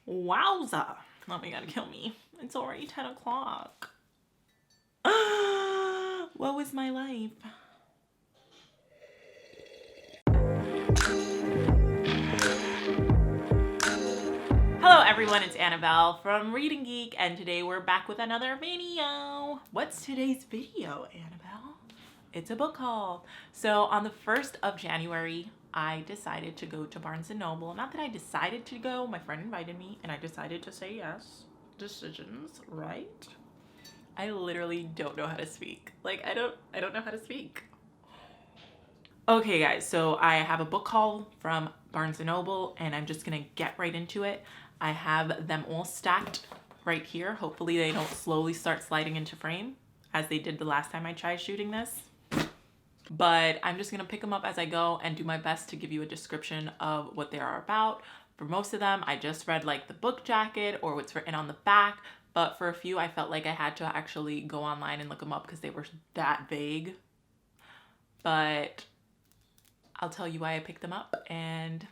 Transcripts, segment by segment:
Wowza. Oh my god, kill me. It's already 10 o'clock. What was my life? Hello everyone, it's Annabelle from Reading Geek, and today we're back with another video. What's today's video, Annabelle? It's a book haul. So on the 1st of January, I decided to go to Barnes & Noble. Not that I decided to go, my friend invited me and I decided to say yes. Decisions, right? I literally don't know how to speak. Like, I don't know how to speak. Okay guys, so I have a book haul from Barnes & Noble and I'm just gonna get right into it. I have them all stacked right here. Hopefully they don't slowly start sliding into frame as they did the last time I tried shooting this. But I'm just gonna pick them up as I go and do my best to give you a description of what they are about. For most of them, I just read like the book jacket or what's written on the back, but for a few I felt like I had to actually go online and look them up because they were that vague. But I'll tell you why I picked them up, and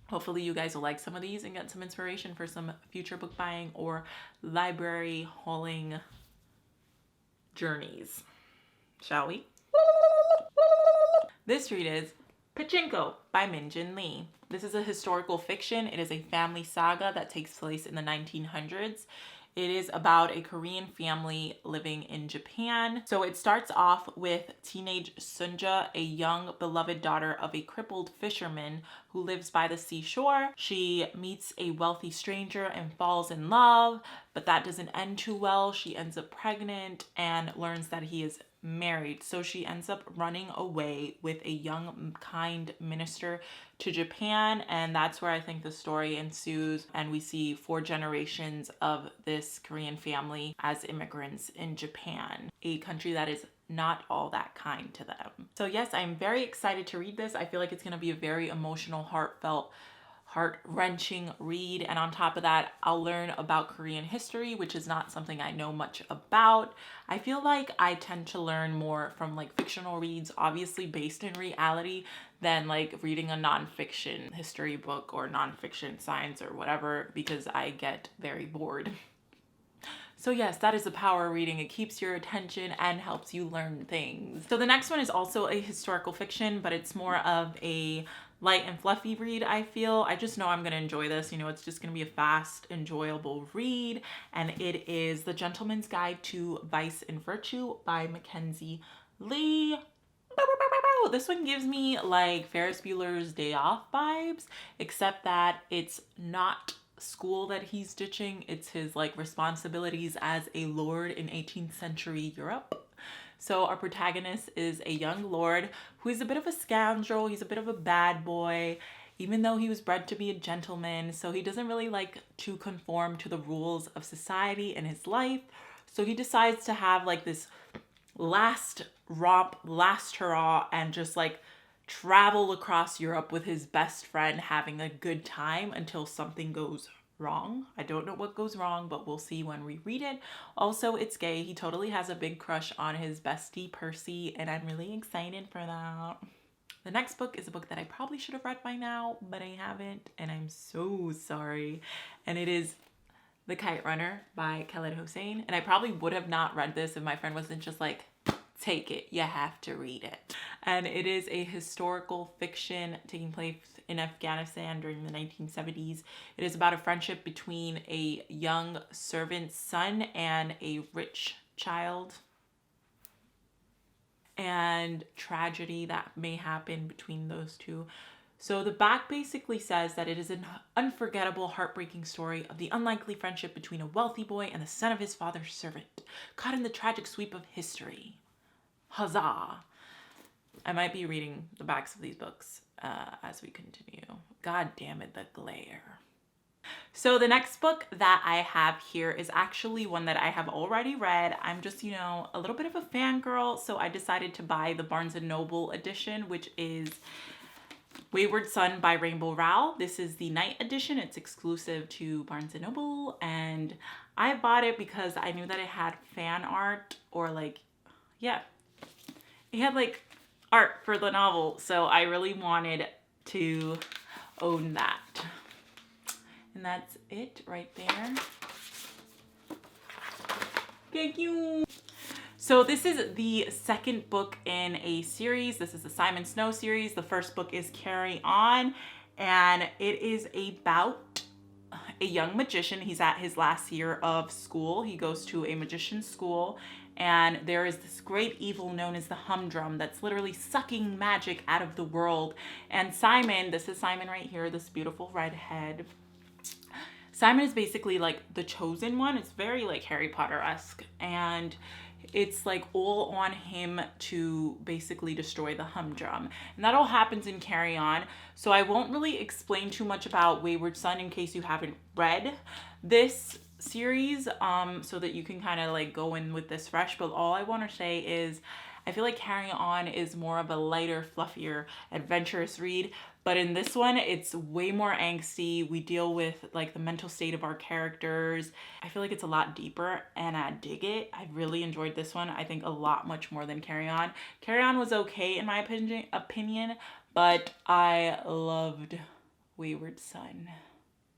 hopefully you guys will like some of these and get some inspiration for some future book buying or library hauling journeys. Shall we? This read is Pachinko by Min-Jin Lee. This is a historical fiction. It is a family saga that takes place in the 1900s. It is about a Korean family living in Japan. So it starts off with teenage Sunja, a young beloved daughter of a crippled fisherman who lives by the seashore. She meets a wealthy stranger and falls in love, but that doesn't end too well. She ends up pregnant and learns that he is married. So she ends up running away with a young, kind minister to Japan, and that's where I think the story ensues, and we see 4 generations of this Korean family as immigrants in Japan, a country that is not all that kind to them. So yes, I'm very excited to read this. I feel like it's going to be a very emotional, heartfelt, heart-wrenching read, and on top of that I'll learn about Korean history, which is not something I know much about. I feel like I tend to learn more from like fictional reads, obviously based in reality, than like reading a nonfiction history book or nonfiction science or whatever, because I get very bored. So yes, that is the power of reading. It keeps your attention and helps you learn things. So the next one is also a historical fiction, but it's more of a light and fluffy read, I feel. I just know I'm gonna enjoy this. You know, it's just gonna be a fast, enjoyable read. And it is The Gentleman's Guide to Vice and Virtue by Mackenzie Lee. This one gives me like Ferris Bueller's Day Off vibes, except that it's not school that he's ditching. It's his like responsibilities as a lord in 18th century Europe. So our protagonist is a young lord who is a bit of a scoundrel. He's a bit of a bad boy, even though he was bred to be a gentleman. So he doesn't really like to conform to the rules of society in his life. So he decides to have like this last romp, last hurrah, and just like travel across Europe with his best friend, having a good time until something goes wrong. I don't know what goes wrong, but we'll see when we read it. Also, it's gay. He totally has a big crush on his bestie Percy, and I'm really excited for that. The next book is a book that I probably should have read by now, but I haven't, and I'm so sorry. And it is The Kite Runner by Khaled Hossein. And I probably would have not read this if my friend wasn't just like, take it, you have to read it. And it is a historical fiction taking place in Afghanistan during the 1970s. It is about a friendship between a young servant's son and a rich child, and tragedy that may happen between those two. So the back basically says that it is an unforgettable, heartbreaking story of the unlikely friendship between a wealthy boy and the son of his father's servant, caught in the tragic sweep of history. Huzzah! I might be reading the backs of these books as we continue. God damn it, the glare. So the next book that I have here is actually one that I have already read. I'm just, you know, a little bit of a fangirl, so I decided to buy the Barnes & Noble edition, which is Wayward Son by Rainbow Rowell. This is the night edition. It's exclusive to Barnes & Noble, and I bought it because I knew that it had fan art, or like, yeah, it had like art for the novel, so I really wanted to own that. And that's it right there. Thank you. So this is the second book in a series. This is the Simon Snow series. The first book is Carry On, and it is about a young magician. He's at his last year of school. He goes to a magician's school, and there is this great evil known as the humdrum that's literally sucking magic out of the world. And Simon, this is Simon right here, this beautiful redhead. Simon is basically like the chosen one. It's very like Harry Potter-esque, and it's like all on him to basically destroy the humdrum. And that all happens in Carry On. So I won't really explain too much about Wayward Son in case you haven't read this series, so that you can kind of like go in with this fresh. But all I want to say is I feel like Carry On is more of a lighter, fluffier, adventurous read. But in this one, it's way more angsty. We deal with like the mental state of our characters. I feel like it's a lot deeper, and I dig it. I really enjoyed this one. I think a lot much more than Carry On. Carry On was okay in my opinion, but I loved Wayward Son.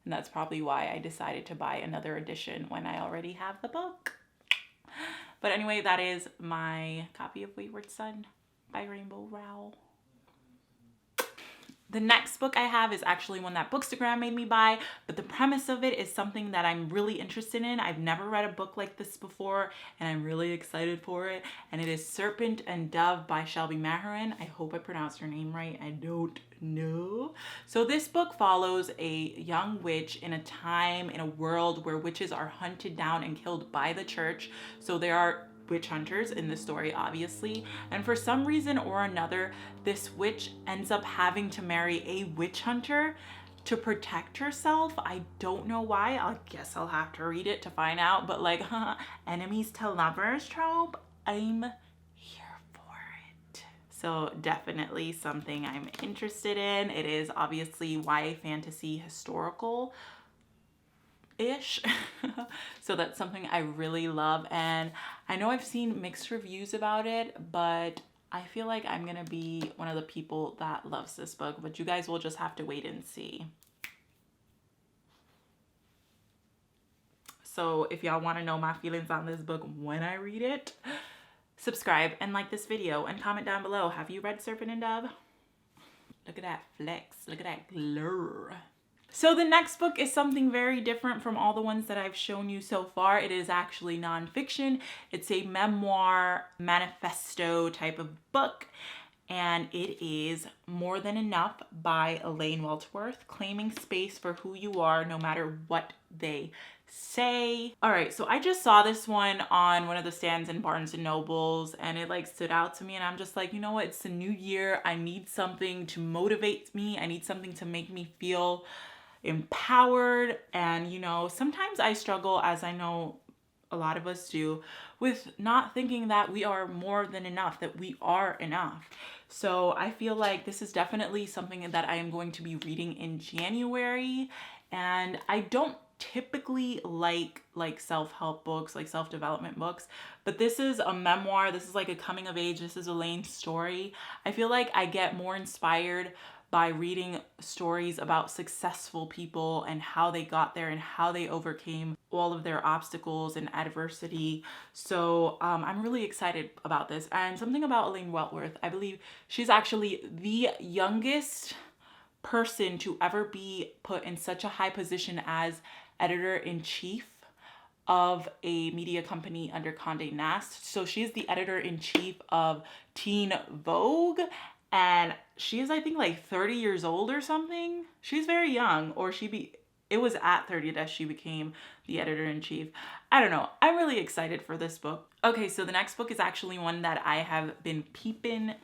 And that's probably why I decided to buy another edition when I already have the book. But anyway, that is my copy of Wayward Son by Rainbow Rowell. The next book I have is actually one that Bookstagram made me buy, but the premise of it is something that I'm really interested in. I've never read a book like this before, and I'm really excited for it. And it is Serpent and Dove by Shelby Maharan. I hope I pronounced her name right. I don't know. So this book follows a young witch in a time, in a world where witches are hunted down and killed by the church. So there are witch hunters in the story, obviously, and for some reason or another, this witch ends up having to marry a witch hunter to protect herself. I don't know why. I guess I'll have to read it to find out, but like, enemies to lovers trope, I'm here for it. So definitely something I'm interested in. It is obviously YA fantasy historical ish. So that's something I really love, and I know I've seen mixed reviews about it, but I feel like I'm gonna be one of the people that loves this book, but you guys will just have to wait and see. So if y'all want to know my feelings on this book when I read it, subscribe and like this video and comment down below. Have you read Serpent and Dove? Look at that flex, look at that glare. So the next book is something very different from all the ones that I've shown you so far. It is actually nonfiction. It's a memoir, manifesto type of book, and it is More Than Enough by Elaine Welteworth, claiming space for who you are no matter what they say. All right, so I just saw this one on one of the stands in Barnes and Nobles, and it like stood out to me, and I'm just like, you know what, it's the new year. I need something to motivate me. I need something to make me feel empowered. And you know, sometimes I struggle, as I know a lot of us do, with not thinking that we are more than enough, that we are enough. So I feel like this is definitely something that I am going to be reading in January. And I don't typically like self-help books, like self-development books, but this is a memoir. This is like a coming of age. This is Elaine's story. I feel like I get more inspired by reading stories about successful people and how they got there and how they overcame all of their obstacles and adversity. So I'm really excited about this. And something about Elaine Welteworth, I believe she's actually the youngest person to ever be put in such a high position as editor-in-chief of a media company under Condé Nast. So she's the editor-in-chief of Teen Vogue, and she is, I think, like 30 years old or something. She's very young, or it was at 30 that she became the editor-in-chief. I don't know. I'm really excited for this book. Okay, so the next book is actually one that I have been creeping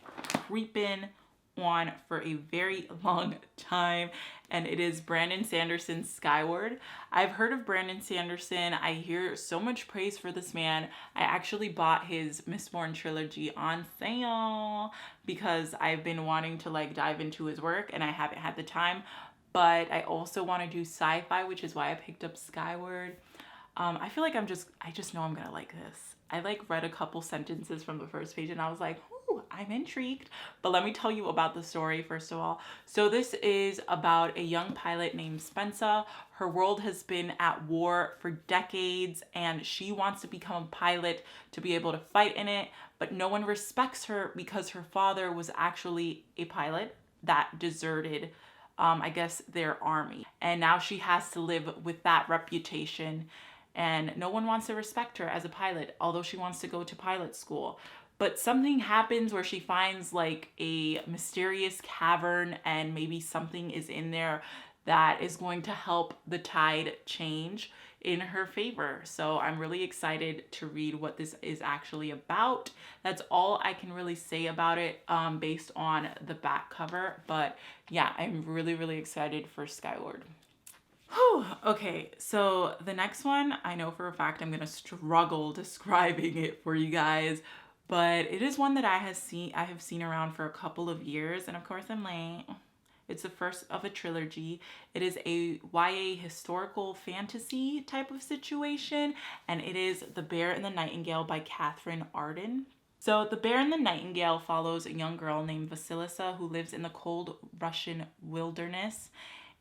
on for a very long time, and it is Brandon Sanderson's Skyward. I've heard of Brandon Sanderson. I hear so much praise for this man. I actually bought his Mistborn trilogy on sale because I've been wanting to like dive into his work and I haven't had the time, but I also want to do sci-fi, which is why I picked up Skyward. I feel like I just know I'm gonna like this. I like read a couple sentences from the first page and I was like, ooh, I'm intrigued. But let me tell you about the story first of all. So this is about a young pilot named Spencer. Her world has been at war for decades and she wants to become a pilot to be able to fight in it, but no one respects her because her father was actually a pilot that deserted I guess their army. And now she has to live with that reputation and no one wants to respect her as a pilot, although she wants to go to pilot school. But something happens where she finds like a mysterious cavern and maybe something is in there that is going to help the tide change in her favor. So I'm really excited to read what this is actually about. That's all I can really say about it based on the back cover. But yeah, I'm really excited for Skyward. Whew. Okay, so the next one, I know for a fact I'm gonna struggle describing it for you guys, but it is one that I have seen around for a couple of years, and of course I'm like, it's the first of a trilogy. It is a YA historical fantasy type of situation, and it is The Bear and the Nightingale by Catherine Arden. So The Bear and the Nightingale follows a young girl named Vasilisa who lives in the cold Russian wilderness.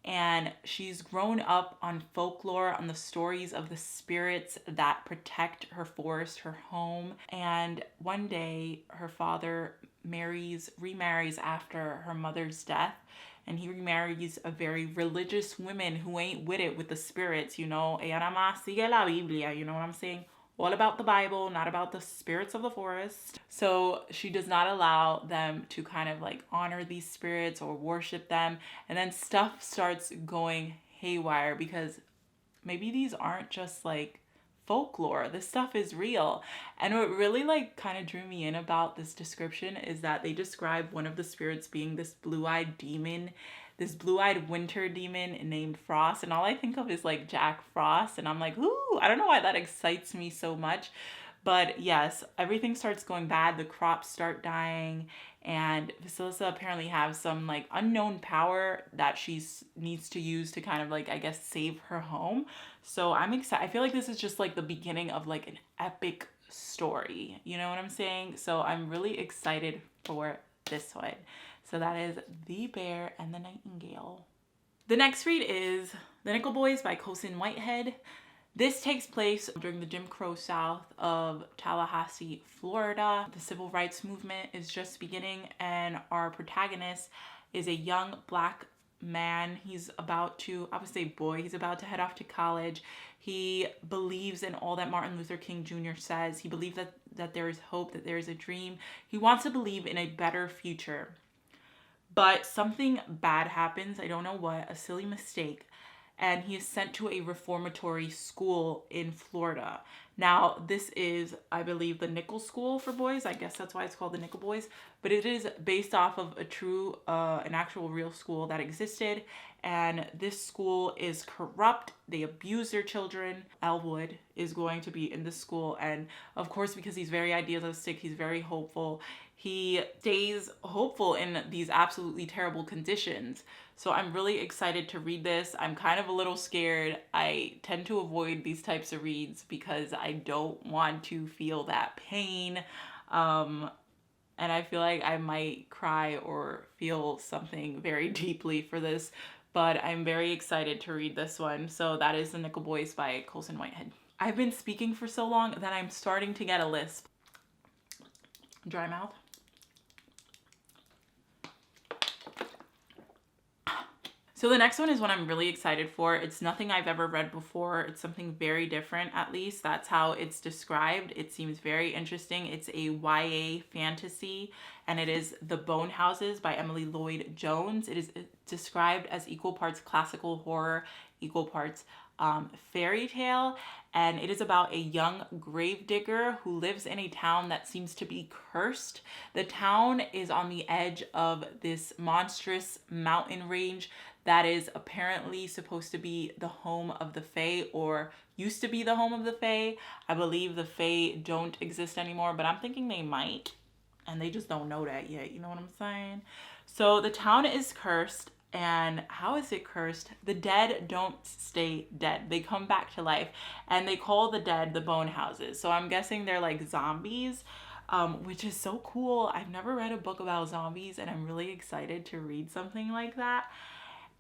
And she's grown up on folklore, on the stories of the spirits that protect her forest, her home. And one day her father remarries after her mother's death. And he remarries a very religious woman who ain't with it with the spirits, you know. Ella nada más sigue la Biblia, you know what I'm saying? All about the Bible, not about the spirits of the forest. So she does not allow them to kind of like honor these spirits or worship them. And then stuff starts going haywire because maybe these aren't just like folklore. This stuff is real. And what really like kind of drew me in about this description is that they describe one of the spirits being this blue-eyed demon, this blue-eyed winter demon named Frost, and all I think of is like Jack Frost, and I'm like, ooh, I don't know why that excites me so much. But yes, everything starts going bad, the crops start dying, and Vasilisa apparently has some like unknown power that she needs to use to kind of like, I guess, save her home. So I'm excited. I feel like this is just like the beginning of like an epic story, you know what I'm saying? So I'm really excited for this one. So that is The Bear and the Nightingale. The next read is The Nickel Boys by Colson Whitehead. This takes place during the Jim Crow South of Tallahassee, Florida. The civil rights movement is just beginning, and our protagonist is a young black man. He's about to, I would say boy, he's about to head off to college. He believes in all that Martin Luther King Jr. says. He believes that there is hope, that there is a dream. He wants to believe in a better future. But something bad happens, I don't know what, a silly mistake, and he is sent to a reformatory school in Florida. Now, this is, I believe, the Nickel School for boys. I guess that's why it's called the Nickel Boys. But it is based off of an actual real school that existed. And this school is corrupt. They abuse their children. Elwood is going to be in this school. And of course, because he's very idealistic, he's very hopeful. He stays hopeful in these absolutely terrible conditions. So I'm really excited to read this. I'm kind of a little scared. I tend to avoid these types of reads because I don't want to feel that pain. And I feel like I might cry or feel something very deeply for this. But I'm very excited to read this one. So that is The Nickel Boys by Colson Whitehead. I've been speaking for so long that I'm starting to get a lisp. Dry mouth. So the next one is one I'm really excited for. It's nothing I've ever read before. It's something very different, at least. That's how it's described. It seems very interesting. It's a YA fantasy, and it is The Bone Houses by Emily Lloyd Jones. It is described as equal parts classical horror, equal parts fairy tale, and it is about a young gravedigger who lives in a town that seems to be cursed. The town is on the edge of this monstrous mountain range that is apparently supposed to be the home of the Fae, or used to be the home of the Fae. I believe the Fae don't exist anymore, but I'm thinking they might, and they just don't know that yet, you know what I'm saying? So the town is cursed. And how is it cursed? The dead don't stay dead. They come back to life, and they call the dead the bone houses. So I'm guessing they're like zombies. which is so cool. I've never read a book about zombies, and I'm really excited to read something like that.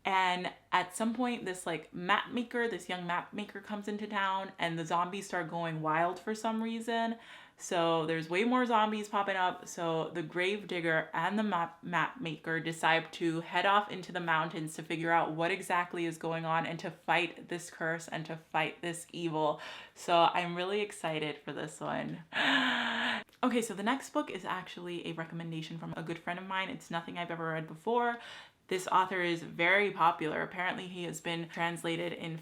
And at some point, this like map maker, this young map maker comes into town, and the zombies start going wild for some reason. So there's way more zombies popping up. So the grave digger and the map maker decide to head off into the mountains to figure out what exactly is going on and to fight this curse and to fight this evil. So I'm really excited for this one. Okay, so the next book is actually a recommendation from a good friend of mine. It's nothing I've ever read before. This author is very popular. Apparently he has been translated in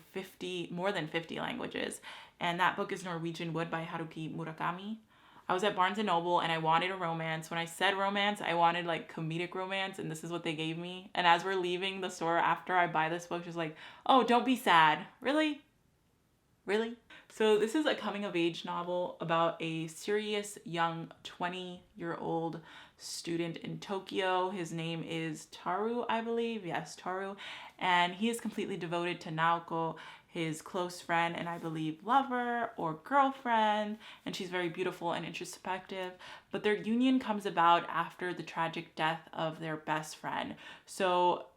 more than 50 languages. And that book is Norwegian Wood by Haruki Murakami. I was at Barnes & Noble and I wanted a romance. When I said romance, I wanted like comedic romance, and this is what they gave me. And as we're leaving the store after I buy this book, she's like, oh, don't be sad. Really? Really? So this is a coming of age novel about a serious young 20-year-old student in Tokyo. His name is Taru, I believe. Yes, Taru. And he is completely devoted to Naoko, his close friend and I believe lover or girlfriend. And she's very beautiful and introspective. But their union comes about after the tragic death of their best friend. So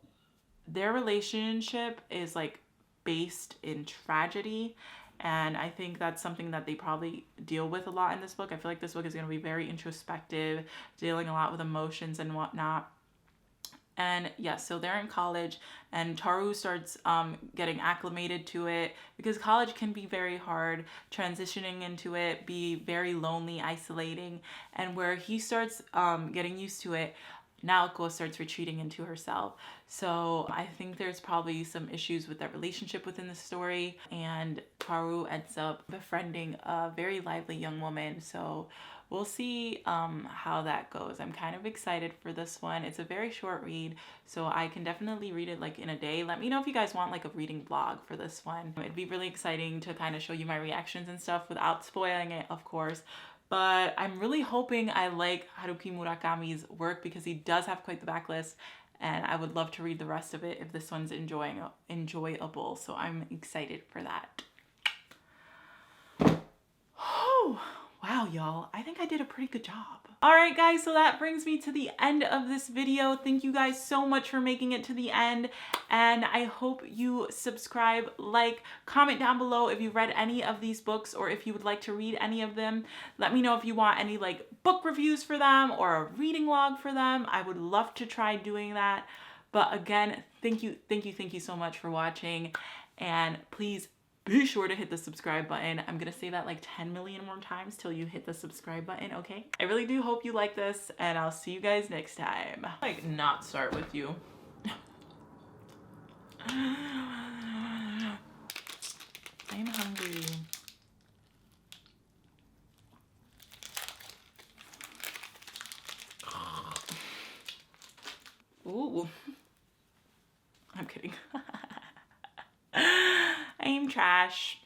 their relationship is like based in tragedy. And I think that's something that they probably deal with a lot in this book. I feel like this book is going to be very introspective, dealing a lot with emotions and whatnot. And yes, so they're in college and Taru starts getting acclimated to it because college can be very hard, transitioning into it, be very lonely, isolating. And where he starts getting used to it, Naoko starts retreating into herself. So I think there's probably some issues with that relationship within the story, and Taru ends up befriending a very lively young woman. So we'll see how that goes. I'm kind of excited for this one. It's a very short read, so I can definitely read it like in a day. Let me know if you guys want like a reading vlog for this one. It'd be really exciting to kind of show you my reactions and stuff without spoiling it, of course. But I'm really hoping I like Haruki Murakami's work because he does have quite the backlist, and I would love to read the rest of it if this one's enjoyable. So I'm excited for that. Oh, wow, y'all. I think I did a pretty good job. All right, guys, so that brings me to the end of this video. Thank you guys so much for making it to the end, and I hope you subscribe, like, comment down below if you've read any of these books or if you would like to read any of them. Let me know if you want any like book reviews for them or a reading log for them. I would love to try doing that. But again, thank you so much for watching, and please be sure to hit the subscribe button. I'm gonna say that like 10 million more times till you hit the subscribe button, okay? I really do hope you like this, and I'll see you guys next time. Like, not start with you. I'm hungry. Ooh. I'm kidding. I'm trash.